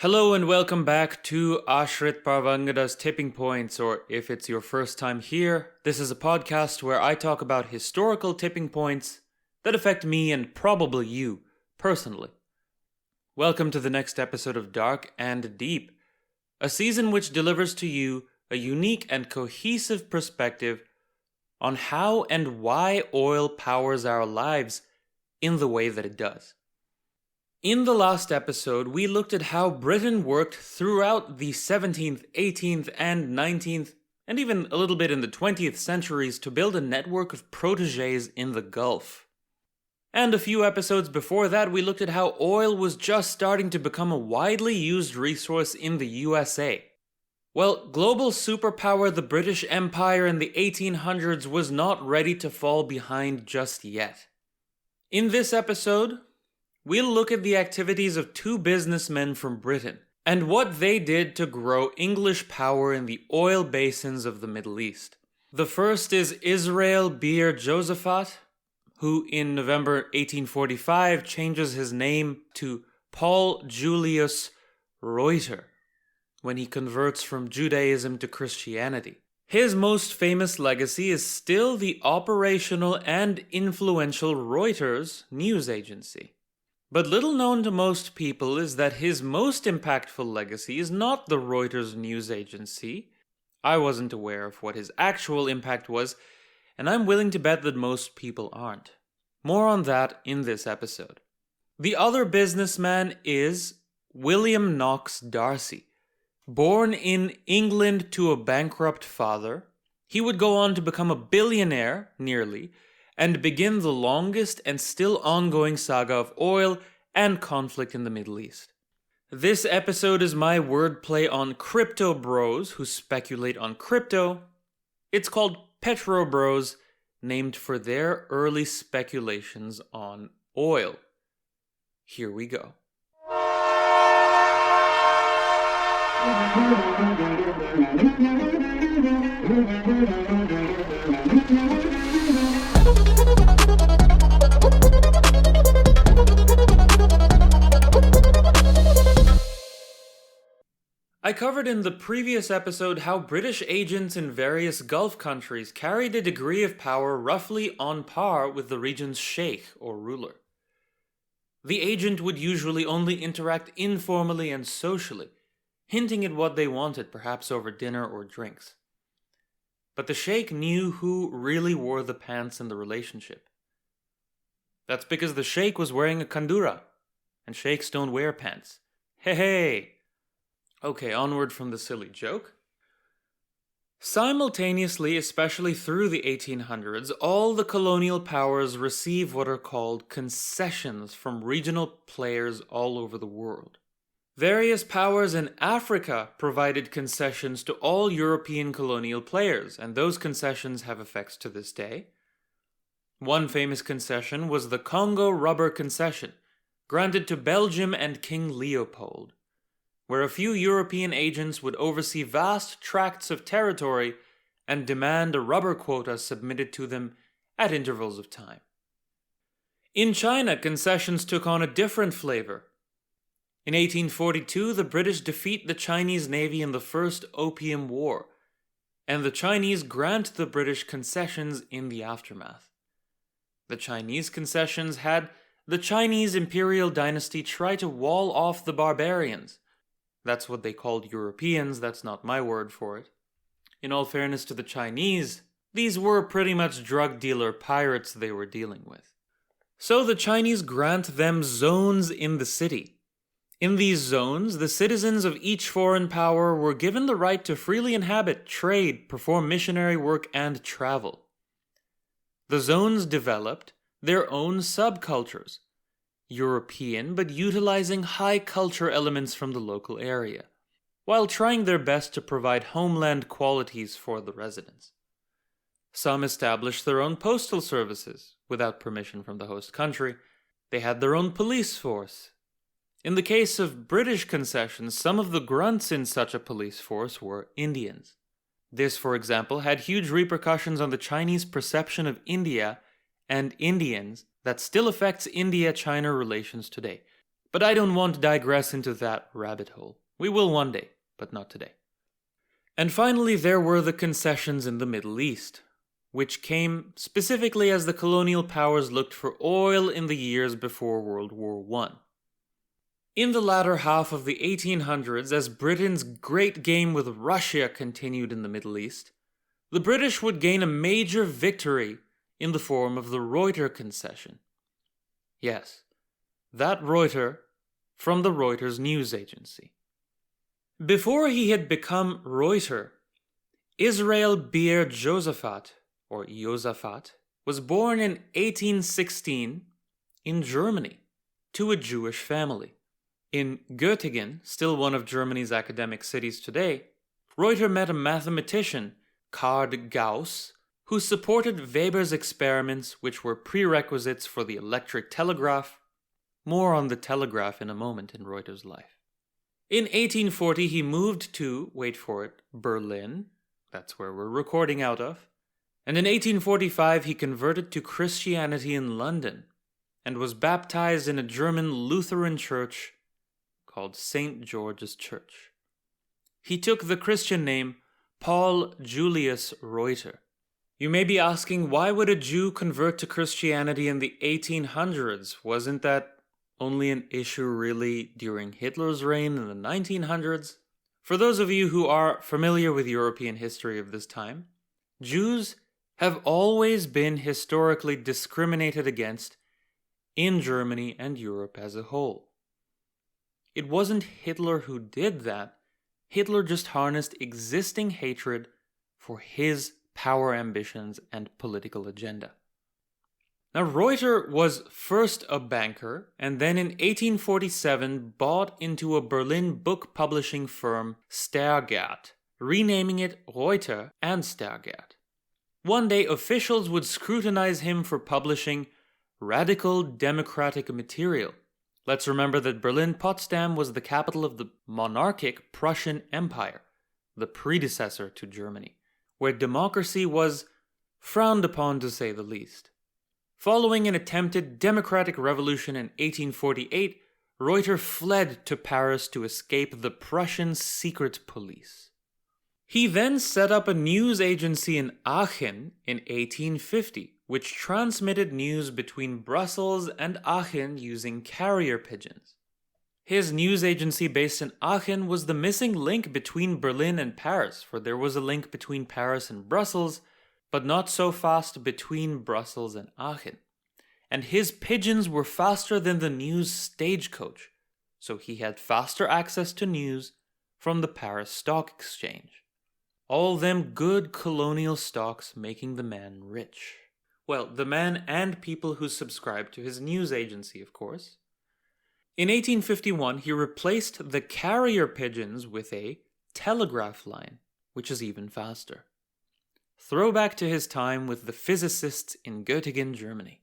Hello and welcome back to Ashrit Parvangada's Tipping Points, or if it's your first time here, this is a podcast where I talk about historical tipping points that affect me and probably you personally. Welcome to the next episode of Dark and Deep, a season which delivers to you a unique and cohesive perspective on how and why oil powers our lives in the way that it does. In the last episode, we looked at how Britain worked throughout the 17th, 18th, and 19th, and even a little bit in the 20th centuries to build a network of protégés in the Gulf. And a few episodes before that, we looked at how oil was just starting to become a widely used resource in the USA. Well, global superpower the British Empire in the 1800s was not ready to fall behind just yet. In this episode, we'll look at the activities of two businessmen from Britain and what they did to grow English power in the oil basins of the Middle East. The first is Israel Bir Josephat, who in November 1845 changes his name to Paul Julius Reuter when he converts from Judaism to Christianity. His most famous legacy is still the operational and influential Reuters news agency. But little known to most people is that his most impactful legacy is not the Reuters news agency. I wasn't aware of what his actual impact was, and I'm willing to bet that most people aren't. More on that in this episode. The other businessman is William Knox D'Arcy. Born in England to a bankrupt father, he would go on to become a billionaire, nearly, and begin the longest and still ongoing saga of oil and conflict in the Middle East. This episode is my wordplay on crypto bros who speculate on crypto. It's called Petro Bros, named for their early speculations on oil. Here we go. I covered in the previous episode how British agents in various Gulf countries carried a degree of power roughly on par with the region's sheikh or ruler. The agent would usually only interact informally and socially, hinting at what they wanted, perhaps over dinner or drinks. But the sheikh knew who really wore the pants in the relationship. That's because the sheikh was wearing a kandura, and sheikhs don't wear pants. Hey! Okay, onward from the silly joke. Simultaneously, especially through the 1800s, all the colonial powers receive what are called concessions from regional players all over the world. Various powers in Africa provided concessions to all European colonial players, and those concessions have effects to this day. One famous concession was the Congo Rubber Concession, granted to Belgium and King Leopold, where a few European agents would oversee vast tracts of territory and demand a rubber quota submitted to them at intervals of time. In China, concessions took on a different flavor. In 1842, the British defeat the Chinese Navy in the First Opium War, and the Chinese grant the British concessions in the aftermath. The Chinese concessions had the Chinese imperial dynasty try to wall off the barbarians. That's what they called Europeans, that's not my word for it. In all fairness to the Chinese, these were pretty much drug dealer pirates they were dealing with. So the Chinese grant them zones in the city. In these zones, the citizens of each foreign power were given the right to freely inhabit, trade, perform missionary work, and travel. The zones developed their own subcultures, European but utilizing high culture elements from the local area, while trying their best to provide homeland qualities for the residents. Some established their own postal services, without permission from the host country. They had their own police force. In the case of British concessions, some of the grunts in such a police force were Indians. This, for example, had huge repercussions on the Chinese perception of India and Indians that still affects India-China relations today. But I don't want to digress into that rabbit hole. We will one day, but not today. And finally, there were the concessions in the Middle East, which came specifically as the colonial powers looked for oil in the years before World War I. In the latter half of the 1800s, as Britain's great game with Russia continued in the Middle East, the British would gain a major victory in the form of the Reuter concession. Yes, that Reuter from the Reuters news agency. Before he had become Reuter, Israel Beer Josaphat, or Josaphat, was born in 1816 in Germany to a Jewish family. In Göttingen, still one of Germany's academic cities today, Reuter met a mathematician, Karl Gauss, who supported Weber's experiments, which were prerequisites for the electric telegraph. More on the telegraph in a moment in Reuter's life. In 1840, he moved to, wait for it, Berlin. That's where we're recording out of. And in 1845, he converted to Christianity in London and was baptized in a German Lutheran church called St. George's Church. He took the Christian name Paul Julius Reuter. You may be asking, why would a Jew convert to Christianity in the 1800s? Wasn't that only an issue really during Hitler's reign in the 1900s? For those of you who are familiar with European history of this time, Jews have always been historically discriminated against in Germany and Europe as a whole. It wasn't Hitler who did that. Hitler just harnessed existing hatred for his power ambitions and political agenda. Now, Reuter was first a banker and then in 1847 bought into a Berlin book publishing firm Stergert, renaming it Reuter and Stergert. One day, officials would scrutinize him for publishing radical democratic material. Let's remember that Berlin-Potsdam was the capital of the monarchic Prussian Empire, the predecessor to Germany, where democracy was frowned upon to say the least. Following an attempted democratic revolution in 1848, Reuter fled to Paris to escape the Prussian secret police. He then set up a news agency in Aachen in 1850, which transmitted news between Brussels and Aachen using carrier pigeons. His news agency based in Aachen was the missing link between Berlin and Paris, for there was a link between Paris and Brussels, but not so fast between Brussels and Aachen. And his pigeons were faster than the news stagecoach, so he had faster access to news from the Paris Stock Exchange. All them good colonial stocks making the man rich. Well, the man and people who subscribed to his news agency, of course. In 1851, he replaced the carrier pigeons with a telegraph line, which is even faster. Throwback to his time with the physicists in Göttingen, Germany.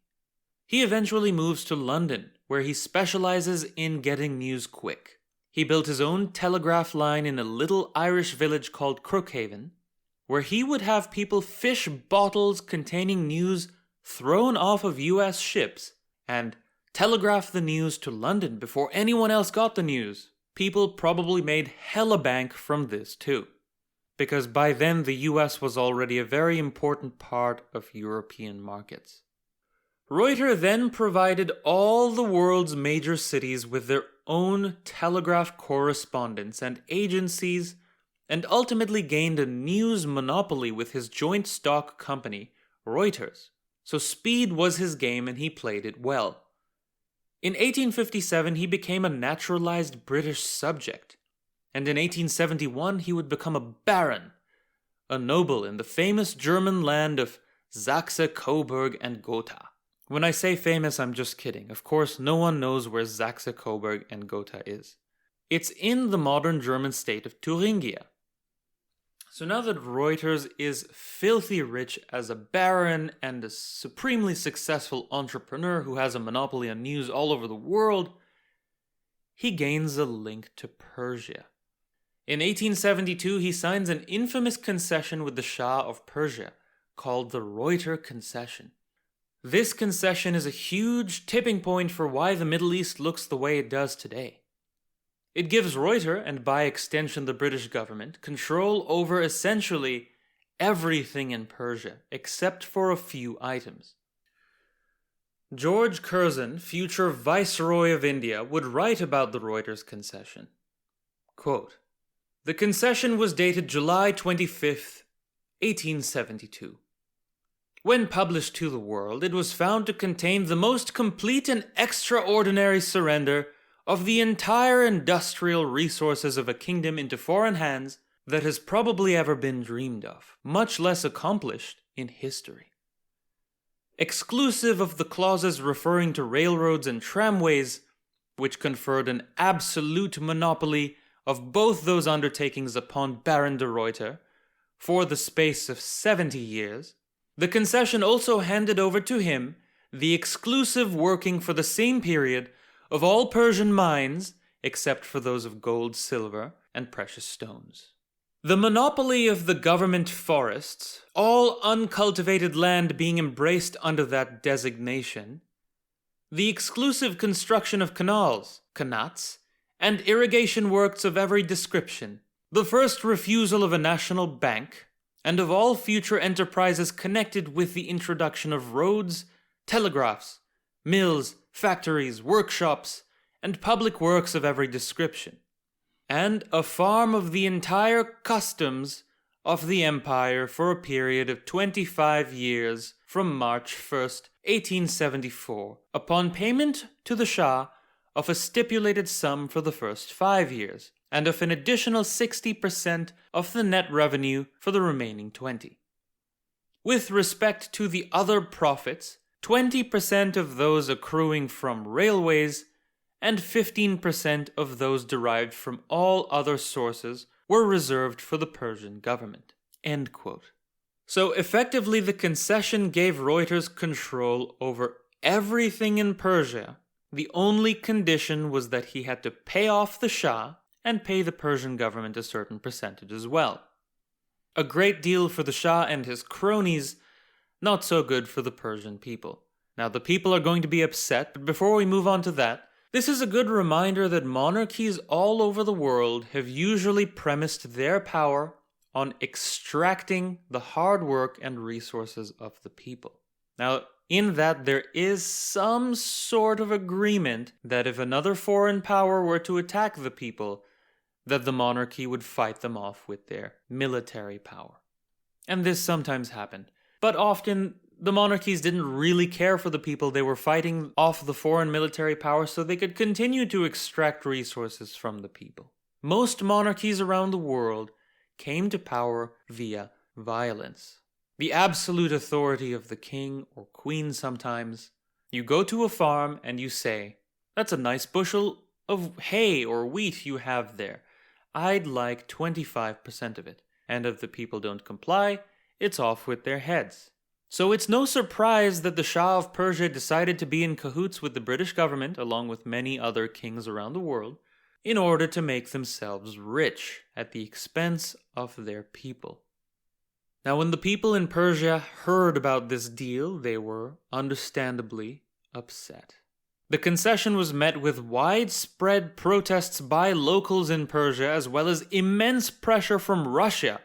He eventually moves to London, where he specializes in getting news quick. He built his own telegraph line in a little Irish village called Crookhaven, where he would have people fish bottles containing news thrown off of US ships and telegraph the news to London before anyone else got the news. People probably made hella bank from this too, because by then the US was already a very important part of European markets. Reuter then provided all the world's major cities with their own telegraph correspondents and agencies, and ultimately gained a news monopoly with his joint stock company, Reuters. So speed was his game and he played it well. In 1857, he became a naturalized British subject, and in 1871 he would become a baron, a noble in the famous German land of Saxe-Coburg and Gotha. When I say famous, I'm just kidding. Of course, no one knows where Saxe-Coburg and Gotha is. It's in the modern German state of Thuringia. So now that Reuters is filthy rich as a baron and a supremely successful entrepreneur who has a monopoly on news all over the world, he gains a link to Persia. In 1872, he signs an infamous concession with the Shah of Persia called the Reuter Concession. This concession is a huge tipping point for why the Middle East looks the way it does today. It gives Reuter, and by extension the British government, control over essentially everything in Persia, except for a few items. George Curzon, future Viceroy of India, would write about the Reuters concession. Quote, "The concession was dated July 25th, 1872. When published to the world, it was found to contain the most complete and extraordinary surrender of the entire industrial resources of a kingdom into foreign hands that has probably ever been dreamed of, much less accomplished in history. Exclusive of the clauses referring to railroads and tramways, which conferred an absolute monopoly of both those undertakings upon Baron de Ruyter for the space of 70 years, the concession also handed over to him the exclusive working for the same period of all Persian mines, except for those of gold, silver, and precious stones. The monopoly of the government forests, all uncultivated land being embraced under that designation, the exclusive construction of canals, qanats, and irrigation works of every description, the first refusal of a national bank, and of all future enterprises connected with the introduction of roads, telegraphs, mills, factories, workshops, and public works of every description, and a farm of the entire customs of the empire for a period of 25 years from March 1st, 1874, upon payment to the Shah of a stipulated sum for the first 5 years, and of an additional 60% of the net revenue for the remaining 20. With respect to the other profits, 20% of those accruing from railways and 15% of those derived from all other sources were reserved for the Persian government." End quote. So effectively the concession gave Reuters control over everything in Persia. The only condition was that he had to pay off the Shah and pay the Persian government a certain percentage as well. A great deal for the Shah and his cronies, not so good for the Persian people. Now the people are going to be upset, but before we move on to that, this is a good reminder that monarchies all over the world have usually premised their power on extracting the hard work and resources of the people. Now, in that there is some sort of agreement that if another foreign power were to attack the people, that the monarchy would fight them off with their military power. And this sometimes happened. But often, the monarchies didn't really care for the people. They were fighting off the foreign military power so they could continue to extract resources from the people. Most monarchies around the world came to power via violence. The absolute authority of the king or queen sometimes. You go to a farm and you say, "That's a nice bushel of hay or wheat you have there. I'd like 25% of it." And if the people don't comply, it's off with their heads. So it's no surprise that the Shah of Persia decided to be in cahoots with the British government, along with many other kings around the world, in order to make themselves rich at the expense of their people. Now, when the people in Persia heard about this deal, they were understandably upset. The concession was met with widespread protests by locals in Persia, as well as immense pressure from Russia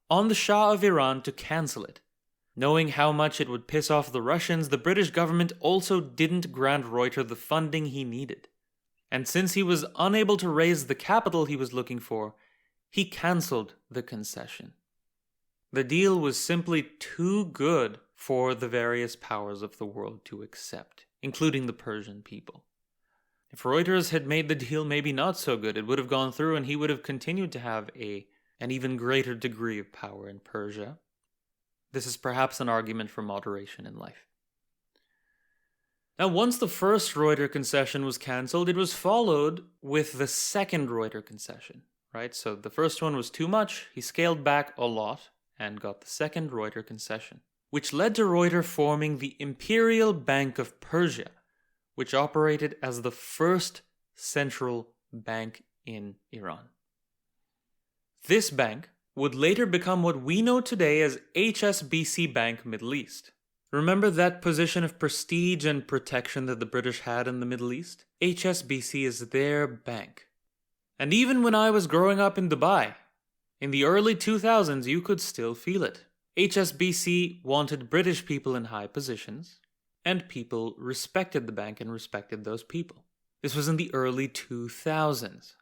on the Shah of Iran to cancel it. Knowing how much it would piss off the Russians, the British government also didn't grant Reuter the funding he needed. And since he was unable to raise the capital he was looking for, he cancelled the concession. The deal was simply too good for the various powers of the world to accept, including the Persian people. If Reuters had made the deal maybe not so good, it would have gone through and he would have continued to have an even greater degree of power in Persia. This is perhaps an argument for moderation in life. Now, once the first Reuter concession was cancelled, it was followed with the second Reuter concession, right? So the first one was too much, he scaled back a lot, and got the second Reuter concession, which led to Reuter forming the Imperial Bank of Persia, which operated as the first central bank in Iran. This bank would later become what we know today as HSBC Bank Middle East. Remember that position of prestige and protection that the British had in the Middle East? HSBC is their bank. And even when I was growing up in Dubai, in the early 2000s, you could still feel it. HSBC wanted British people in high positions, and people respected the bank and respected those people. This was in the early 2000s.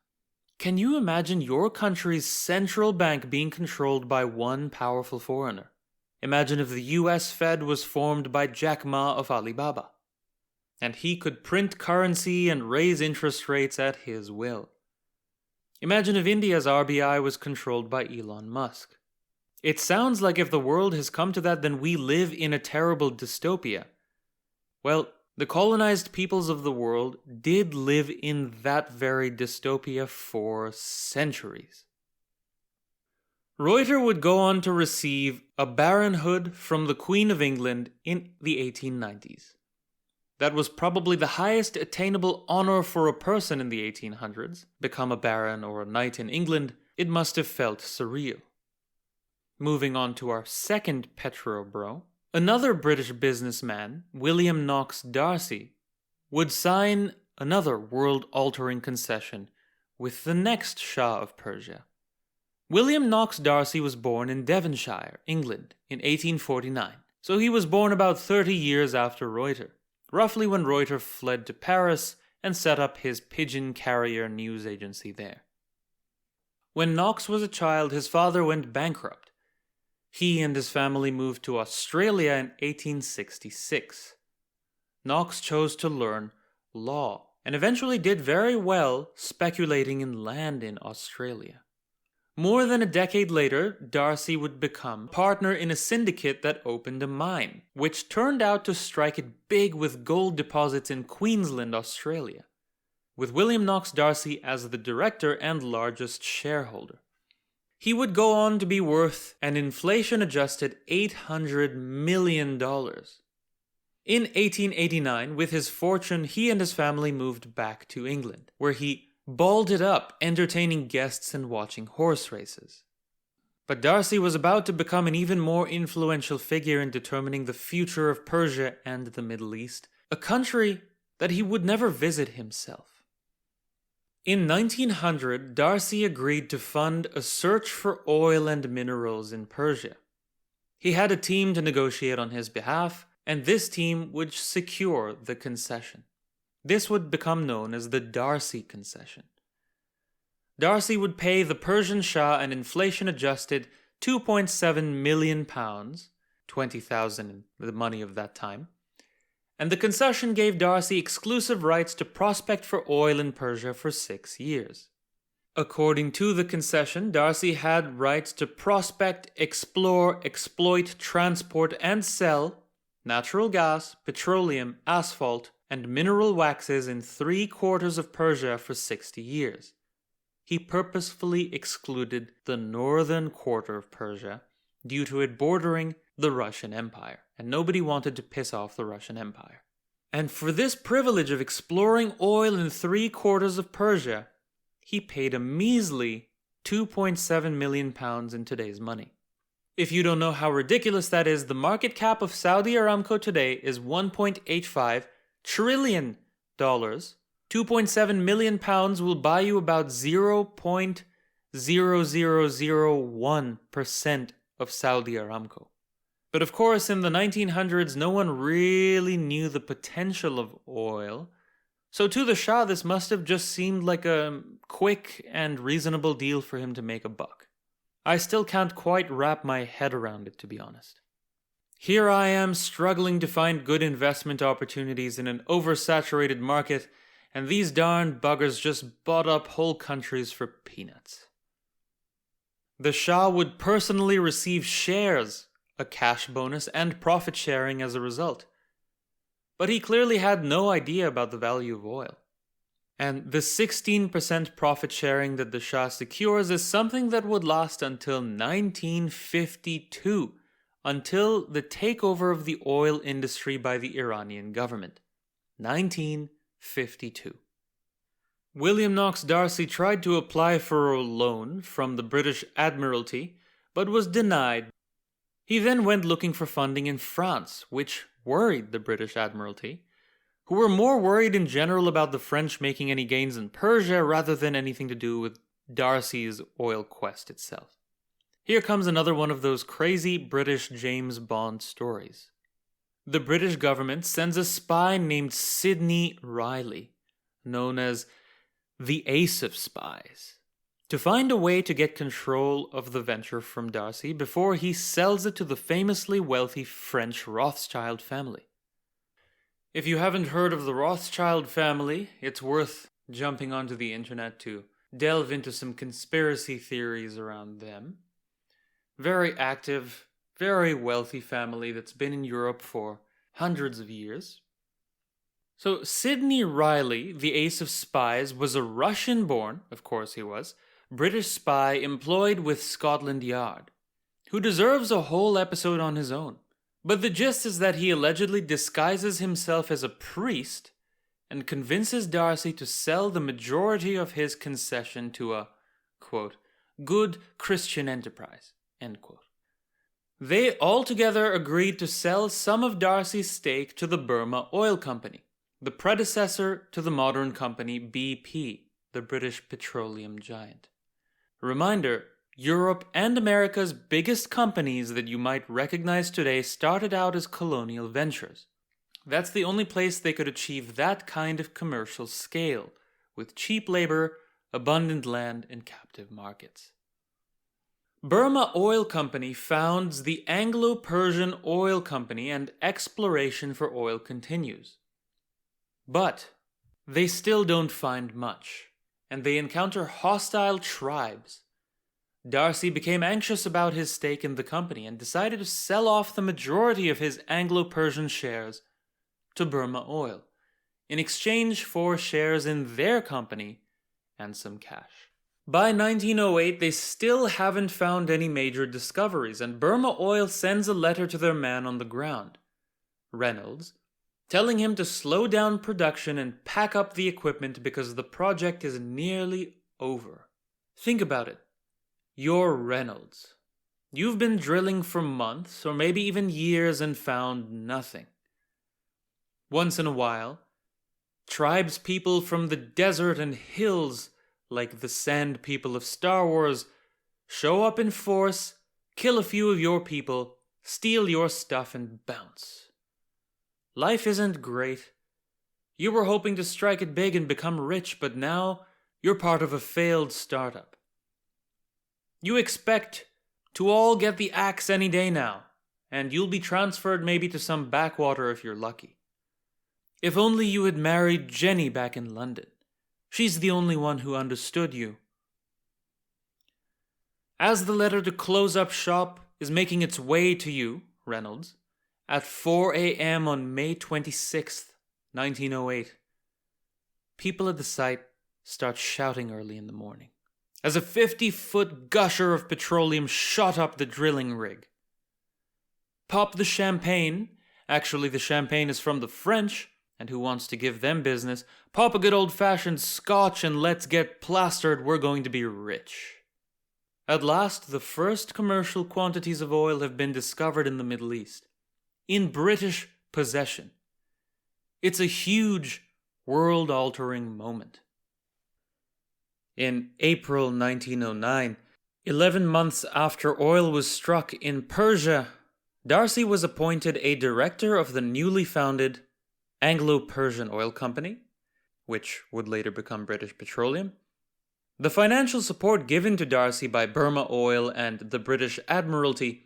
Can you imagine your country's central bank being controlled by one powerful foreigner? Imagine if the US Fed was formed by Jack Ma of Alibaba, and he could print currency and raise interest rates at his will. Imagine if India's RBI was controlled by Elon Musk. It sounds like if the world has come to that, then we live in a terrible dystopia. Well, the colonized peoples of the world did live in that very dystopia for centuries. Reuter would go on to receive a baronhood from the Queen of England in the 1890s. That was probably the highest attainable honor for a person in the 1800s. Become a baron or a knight in England, it must have felt surreal. Moving on to our second Petro bro, another British businessman, William Knox D'Arcy, would sign another world-altering concession with the next Shah of Persia. William Knox D'Arcy was born in Devonshire, England, in 1849, so he was born about 30 years after Reuter, roughly when Reuter fled to Paris and set up his pigeon carrier news agency there. When Knox was a child, his father went bankrupt. He and his family moved to Australia in 1866. Knox chose to learn law and eventually did very well speculating in land in Australia. More than a decade later, D'Arcy would become partner in a syndicate that opened a mine, which turned out to strike it big with gold deposits in Queensland, Australia, with William Knox D'Arcy as the director and largest shareholder. He would go on to be worth an inflation-adjusted $800 million. In 1889, with his fortune, he and his family moved back to England, where he balled it up, entertaining guests and watching horse races. But D'Arcy was about to become an even more influential figure in determining the future of Persia and the Middle East, a country that he would never visit himself. In 1900, D'Arcy agreed to fund a search for oil and minerals in Persia. He had a team to negotiate on his behalf, and this team would secure the concession. This would become known as the D'Arcy concession. D'Arcy would pay the Persian Shah an inflation-adjusted £2.7 million, 20,000 in the money of that time, and the concession gave D'Arcy exclusive rights to prospect for oil in Persia for 6 years. According to the concession, D'Arcy had rights to prospect, explore, exploit, transport, and sell natural gas, petroleum, asphalt, and mineral waxes in 3/4 of Persia for 60 years. He purposefully excluded the northern quarter of Persia due to it bordering the Russian Empire, and nobody wanted to piss off the Russian Empire. And for this privilege of exploring oil in 3/4 of Persia, he paid a measly £2.7 million in today's money. If you don't know how ridiculous that is, the market cap of Saudi Aramco today is $1.85 trillion. £2.7 million will buy you about 0.0001% of Saudi Aramco. But of course, in the 1900s, no one really knew the potential of oil. So to the Shah, this must have just seemed like a quick and reasonable deal for him to make a buck. I still can't quite wrap my head around it, to be honest. Here I am struggling to find good investment opportunities in an oversaturated market, and these darn buggers just bought up whole countries for peanuts. The Shah would personally receive shares, a cash bonus, and profit sharing as a result. But he clearly had no idea about the value of oil. And the 16% profit sharing that the Shah secures is something that would last until 1952, until the takeover of the oil industry by the Iranian government. 1952. William Knox D'Arcy tried to apply for a loan from the British Admiralty, but was denied. He then went looking for funding in France, which worried the British Admiralty, who were more worried in general about the French making any gains in Persia rather than anything to do with D'Arcy's oil quest itself. Here comes another one of those crazy British James Bond stories. The British government sends a spy named Sidney Riley, known as the Ace of Spies, to find a way to get control of the venture from D'Arcy before he sells it to the famously wealthy French Rothschild family. If you haven't heard of the Rothschild family, it's worth jumping onto the internet to delve into some conspiracy theories around them. Very active, very wealthy family that's been in Europe for hundreds of years. So Sidney Riley, the Ace of Spies, was a Russian-born, of course he was, British spy employed with Scotland Yard, who deserves a whole episode on his own. But the gist is that he allegedly disguises himself as a priest and convinces D'Arcy to sell the majority of his concession to a, quote, good Christian enterprise, end quote. They altogether agreed to sell some of D'Arcy's stake to the Burma Oil Company, the predecessor to the modern company BP, the British petroleum giant. Reminder, Europe and America's biggest companies that you might recognize today started out as colonial ventures. That's the only place they could achieve that kind of commercial scale, with cheap labor, abundant land, and captive markets. Burma Oil Company founds the Anglo-Persian Oil Company and exploration for oil continues. But they still don't find much, and they encounter hostile tribes. D'Arcy became anxious about his stake in the company and decided to sell off the majority of his Anglo-Persian shares to Burma Oil, in exchange for shares in their company and some cash. By 1908, they still haven't found any major discoveries, and Burma Oil sends a letter to their man on the ground, Reynolds, telling him to slow down production and pack up the equipment because the project is nearly over. Think about it. You're Reynolds. You've been drilling for months or maybe even years and found nothing. Once in a while, tribespeople from the desert and hills, like the Sand People of Star Wars, show up in force, kill a few of your people, steal your stuff, and bounce. Life isn't great. You were hoping to strike it big and become rich, but now you're part of a failed startup. You expect to all get the axe any day now, and you'll be transferred maybe to some backwater if you're lucky. If only you had married Jenny back in London. She's the only one who understood you. As the letter to close up shop is making its way to you, Reynolds, at 4 a.m. on May 26th, 1908, people at the site start shouting early in the morning, as a 50-foot gusher of petroleum shot up the drilling rig. Pop the champagne. Actually, the champagne is from the French, and who wants to give them business? Pop a good old-fashioned scotch and let's get plastered, we're going to be rich. At last, the first commercial quantities of oil have been discovered in the Middle East, in British possession. It's a huge, world-altering moment. In April 1909, 11 months after oil was struck in Persia, D'Arcy was appointed a director of the newly founded Anglo-Persian Oil Company, which would later become British Petroleum. The financial support given to D'Arcy by Burma Oil and the British Admiralty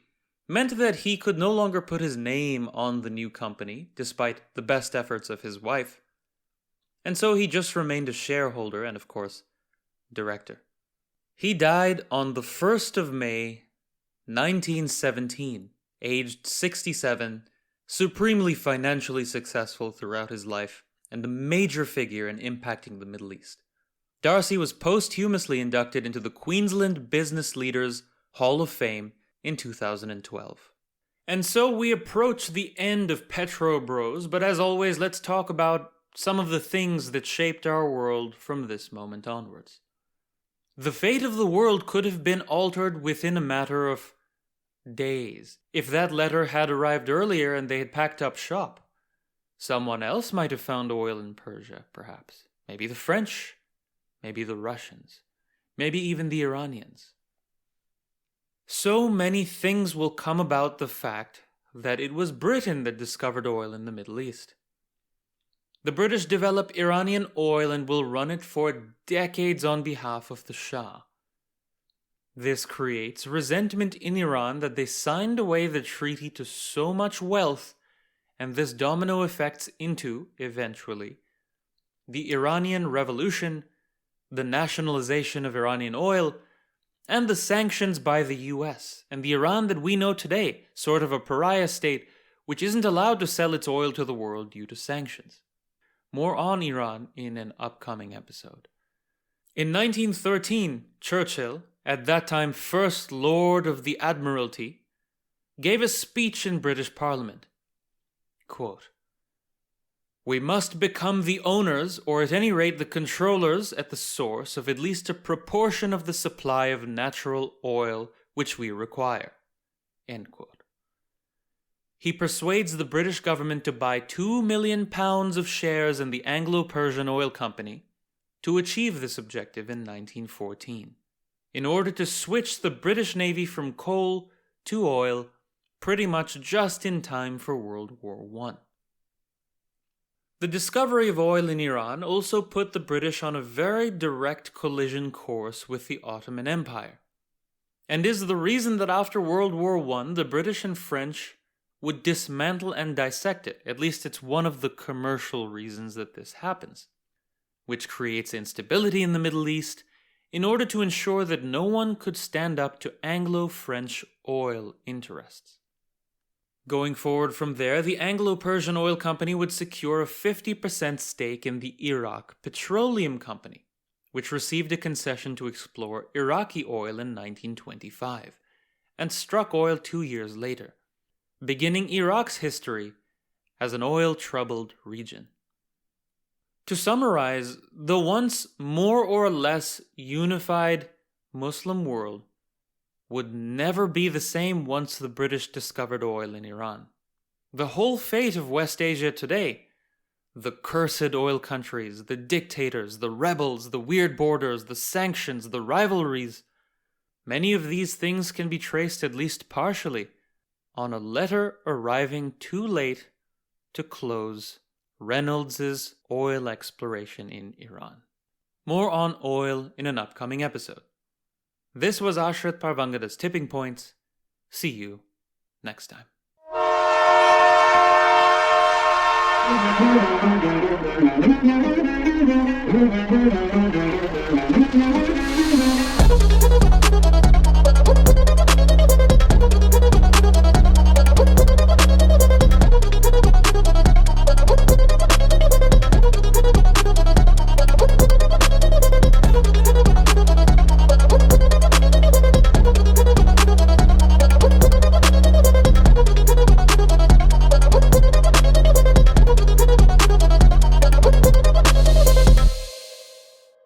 meant that he could no longer put his name on the new company, despite the best efforts of his wife. And so he just remained a shareholder and, of course, director. He died on the 1st of May, 1917, aged 67, supremely financially successful throughout his life, and a major figure in impacting the Middle East. D'Arcy was posthumously inducted into the Queensland Business Leaders Hall of Fame in 2012. And so we approach the end of Petro Bros, but as always, let's talk about some of the things that shaped our world from this moment onwards. The fate of the world could have been altered within a matter of days. If that letter had arrived earlier and they had packed up shop, someone else might have found oil in Persia, perhaps. Maybe the French, maybe the Russians, maybe even the Iranians. So many things will come about the fact that it was Britain that discovered oil in the Middle East. The British develop Iranian oil and will run it for decades on behalf of the Shah. This creates resentment in Iran that they signed away the treaty to so much wealth, and this domino effects into, eventually, the Iranian Revolution, the nationalization of Iranian oil, and the sanctions by the US, and the Iran that we know today, sort of a pariah state, which isn't allowed to sell its oil to the world due to sanctions. More on Iran in an upcoming episode. In 1913, Churchill, at that time First Lord of the Admiralty, gave a speech in British Parliament. Quote, "We must become the owners, or at any rate the controllers at the source, of at least a proportion of the supply of natural oil which we require." End quote. He persuades the British government to buy £2 million of shares in the Anglo-Persian Oil Company to achieve this objective in 1914, in order to switch the British Navy from coal to oil pretty much just in time for World War I. The discovery of oil in Iran also put the British on a very direct collision course with the Ottoman Empire, and is the reason that after World War I, the British and French would dismantle and dissect it. At least it's one of the commercial reasons that this happens, which creates instability in the Middle East in order to ensure that no one could stand up to Anglo-French oil interests. Going forward from there, the Anglo-Persian Oil Company would secure a 50% stake in the Iraq Petroleum Company, which received a concession to explore Iraqi oil in 1925, and struck oil 2 years later, beginning Iraq's history as an oil-troubled region. To summarize, the once more or less unified Muslim world would never be the same once the British discovered oil in Iran. The whole fate of West Asia today, the cursed oil countries, the dictators, the rebels, the weird borders, the sanctions, the rivalries, many of these things can be traced at least partially on a letter arriving too late to close Reynolds's oil exploration in Iran. More on oil in an upcoming episode. This was Ashrit Parvangada's Tipping Points. See you next time.